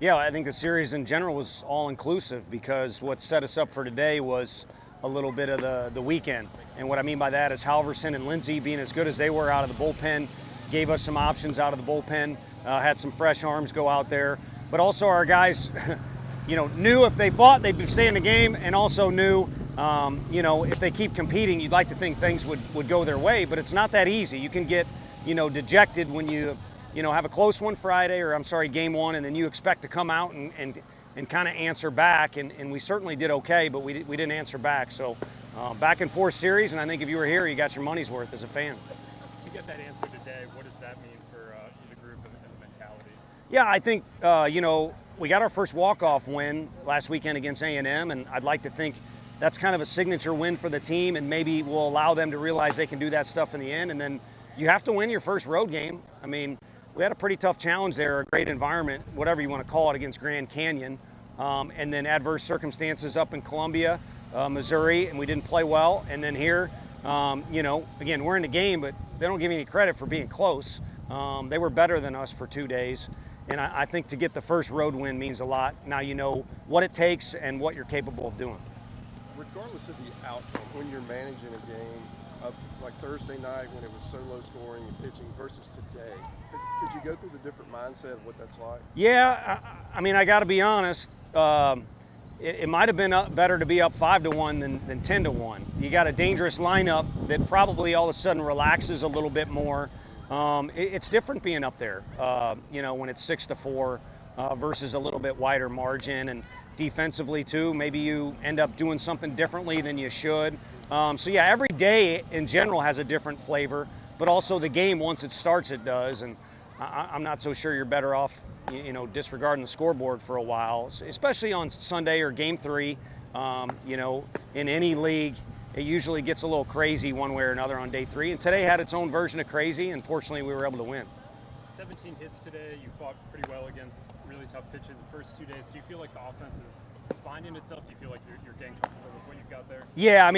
Yeah, I think the series in general was all-inclusive because what set us up for today was a little bit of the weekend. And what I mean by that is Halverson and Lindsey being as good as they were out of the bullpen, gave us some options out of the bullpen, had some fresh arms go out there. But also our guys, knew if they fought, they'd stay in the game, and also knew, if they keep competing, you'd like to think things would go their way, but it's not that easy. You can get, dejected when you have a close one Friday, game one, and then you expect to come out and kind of answer back, and we certainly did okay, but we didn't answer back. So back and forth series, and I think if you were here, you got your money's worth as a fan. To get that answer today, what does that mean for the group and the mentality? Yeah, I think, we got our first walk-off win last weekend against A&M, and I'd like to think that's kind of a signature win for the team, and maybe will allow them to realize they can do that stuff in the end. And then you have to win your first road game. I mean, we had a pretty tough challenge there, a great environment, whatever you want to call it, against Grand Canyon. And then adverse circumstances up in Columbia, Missouri, and we didn't play well. And then here, again, we're in the game, but they don't give you any credit for being close. They were better than us for 2 days. And I think to get the first road win means a lot. Now you know what it takes and what you're capable of doing. Regardless of the outcome, when you're managing a game, like Thursday night when it was so low scoring and pitching versus today, could you go through the different mindset of what that's like? Yeah, I got to be honest. It might have been better to be up 5-1 than 10-1. You got a dangerous lineup that probably all of a sudden relaxes a little bit more. It's different being up there, when it's 6-4 versus a little bit wider margin, and defensively too. Maybe you end up doing something differently than you should. Every day in general has a different flavor, but also the game, once it starts, it does. And I'm not so sure you're better off, disregarding the scoreboard for a while, especially on Sunday or Game 3. In any league, it usually gets a little crazy one way or another on day 3. And today had its own version of crazy, and fortunately we were able to win. 17 hits today. You fought pretty well against really tough pitching the first 2 days. Do you feel like the offense is finding itself? Do you feel like you're getting comfortable with what you've got there? Yeah,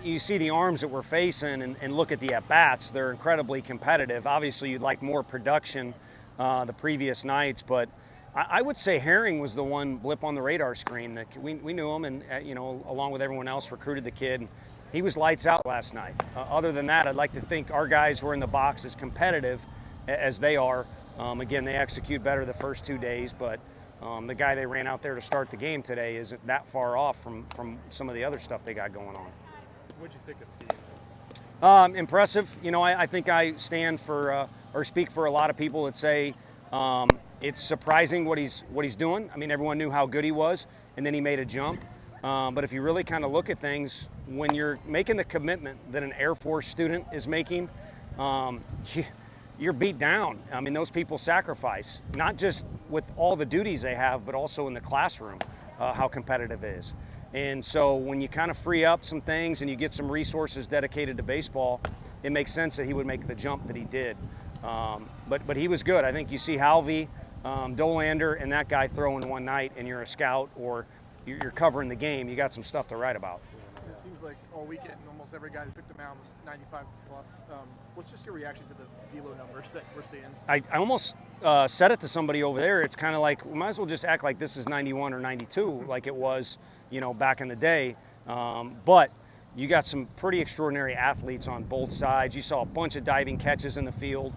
you see the arms that we're facing and look at the at-bats. They're incredibly competitive. Obviously, you'd like more production the previous nights, but I would say Herring was the one blip on the radar screen. We knew him, and along with everyone else, recruited the kid. He was lights out last night. Other than that, I'd like to think our guys were in the box as competitive as they are. Again, they execute better the first 2 days, but the guy they ran out there to start the game today isn't that far off from some of the other stuff they got going on. What'd you think of Skeens? Impressive. I think I stand for or speak for a lot of people that say it's surprising what he's doing. Everyone knew how good he was, and then he made a jump. But if you really kind of look at things, when you're making the commitment that an Air Force student is making, you're beat down. Those people sacrifice, not just with all the duties they have, but also in the classroom, how competitive it is. And so when you kind of free up some things and you get some resources dedicated to baseball, it makes sense that he would make the jump that he did. But he was good. I think you see Halvey, Dolander, and that guy throwing one night, and you're a scout or you're covering the game, you got some stuff to write about. It seems like all weekend, almost every guy that took the mound was 95 plus. What's just your reaction to the velo numbers that we're seeing? I almost said it to somebody over there. It's kind of like, we might as well just act like this is 91 or 92 like it was, back in the day. But you got some pretty extraordinary athletes on both sides. You saw a bunch of diving catches in the field.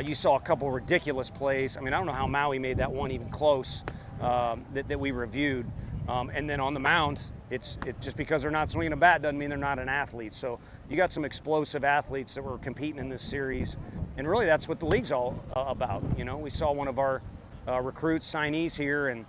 You saw a couple ridiculous plays. I don't know how Maui made that one even close that we reviewed. And then on the mound, it's just because they're not swinging a bat doesn't mean they're not an athlete. So you got some explosive athletes that were competing in this series, and really that's what the league's all about. We saw one of our recruits, signees here, and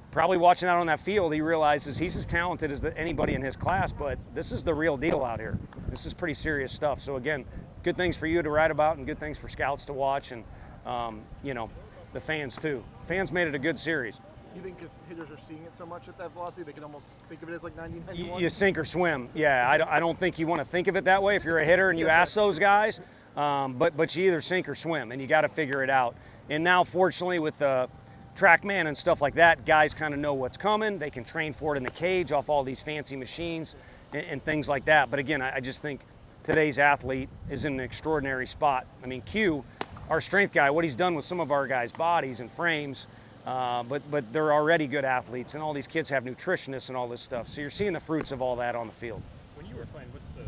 probably watching out on that field, he realizes he's as talented as anybody in his class, but this is the real deal out here. This is pretty serious stuff. So again, good things for you to write about and good things for scouts to watch, and the fans too. Fans made it a good series. You think because hitters are seeing it so much at that velocity, they can almost think of it as like 90, 91? You sink or swim. Yeah, I don't think you want to think of it that way if you're a hitter and you ask those guys. But you either sink or swim, and you got to figure it out. And now, fortunately, with the TrackMan and stuff like that, guys kind of know what's coming. They can train for it in the cage off all these fancy machines and things like that. But again, I just think today's athlete is in an extraordinary spot. Q, our strength guy, what he's done with some of our guys' bodies and frames, but they're already good athletes, and all these kids have nutritionists and all this stuff. So you're seeing the fruits of all that on the field. When you were playing, what's the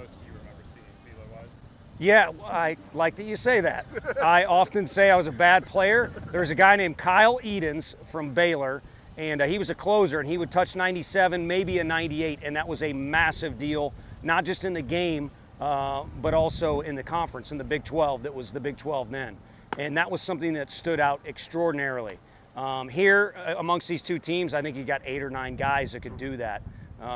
most you remember seeing velo-wise? Yeah, I like that you say that. I often say I was a bad player. There's a guy named Kyle Edens from Baylor, and he was a closer, and he would touch 97, maybe a 98, and that was a massive deal, not just in the game, but also in the conference, in the Big 12, that was the Big 12 then. And that was something that stood out extraordinarily. Here, amongst these two teams, I think you got 8 or 9 guys that could do that.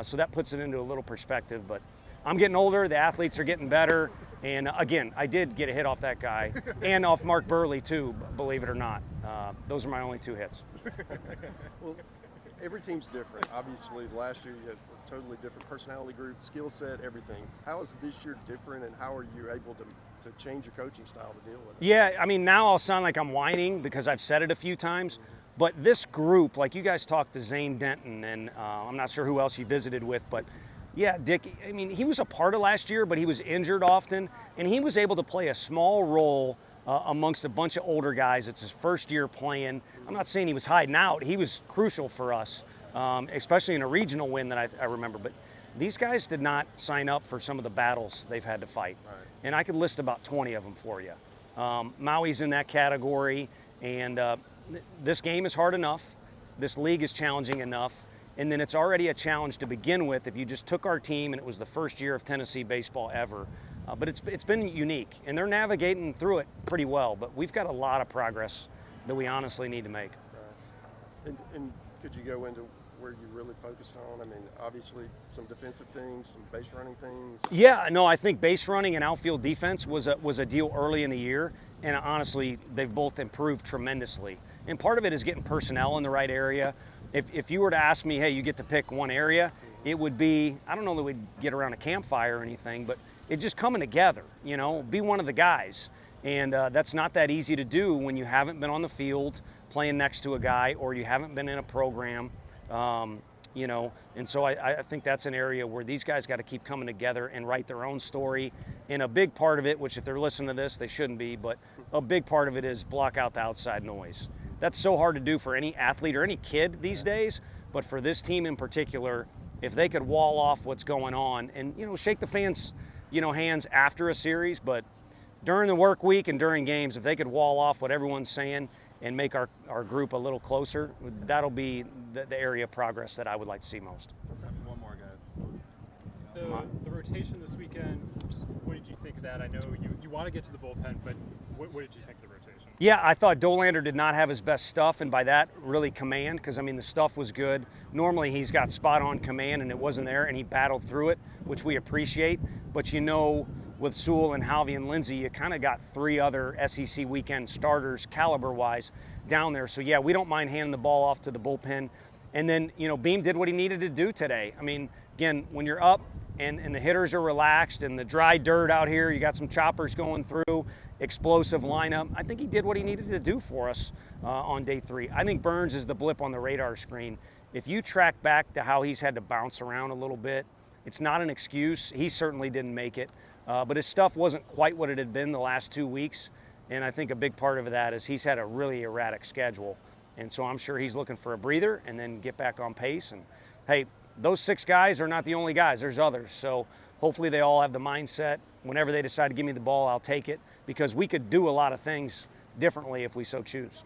So that puts it into a little perspective. But I'm getting older, the athletes are getting better, and again, I did get a hit off that guy, and off Mark Burley too, believe it or not. Those are my only 2 hits. Well, every team's different. Obviously, last year you had a totally different personality group, skill set, everything. How is this year different, and how are you able to change your coaching style to deal with it? Yeah, I mean, now I'll sound like I'm whining because I've said it a few times, but this group, like you guys talked to Zane Denton, and I'm not sure who else you visited with, but yeah, Dick, I mean, he was a part of last year, but he was injured often, and he was able to play a small role amongst a bunch of older guys. It's his first year playing. I'm not saying he was hiding out. He was crucial for us, especially in a regional win that I remember. But these guys did not sign up for some of the battles they've had to fight. Right. And I could list about 20 of them for you. Maui's in that category, and this game is hard enough. This league is challenging enough. And then it's already a challenge to begin with if you just took our team and it was the first year of Tennessee baseball ever. But it's been unique, and they're navigating through it pretty well. But we've got a lot of progress that we honestly need to make. Right. And could you go into where you really focused on? I mean, obviously some defensive things, some base running things. Yeah, no, I think base running and outfield defense was a deal early in the year, and honestly, they've both improved tremendously. And part of it is getting personnel in the right area. If you were to ask me, hey, you get to pick one area, it would be, I don't know that we'd get around a campfire or anything, but it's just coming together, you know, be one of the guys. And that's not that easy to do when you haven't been on the field playing next to a guy, or you haven't been in a program, you know. And so I think that's an area where these guys got to keep coming together and write their own story. And a big part of it, which if they're listening to this, they shouldn't be, but a big part of it is block out the outside noise. That's so hard to do for any athlete or any kid these days, but for this team in particular, if they could wall off what's going on and, you know, shake the fans, you know, hands after a series, but during the work week and during games, if they could wall off what everyone's saying and make our group a little closer, that'll be the area of progress that I would like to see most. Okay. One more, guys. The rotation this weekend, just what did you think of that? I know you want to get to the bullpen, but what did you think of the rotation? Yeah, I thought Dolander did not have his best stuff, and by that, really command, because, I mean, the stuff was good. Normally, he's got spot-on command, and it wasn't there, and he battled through it, which we appreciate. But, you know, with Sewell and Halvey and Lindsey, you kind of got 3 other SEC weekend starters, caliber-wise, down there. So, yeah, we don't mind handing the ball off to the bullpen. And then, you know, Beam did what he needed to do today. I mean, again, when you're up and the hitters are relaxed and the dry dirt out here, you got some choppers going through, explosive lineup. I think he did what he needed to do for us on day 3. I think Burns is the blip on the radar screen. If you track back to how he's had to bounce around a little bit, it's not an excuse. He certainly didn't make it, but his stuff wasn't quite what it had been the last 2 weeks. And I think a big part of that is he's had a really erratic schedule. And so I'm sure he's looking for a breather and then get back on pace. And hey, those 6 guys are not the only guys. There's others. So hopefully they all have the mindset. Whenever they decide to give me the ball, I'll take it, because we could do a lot of things differently if we so choose.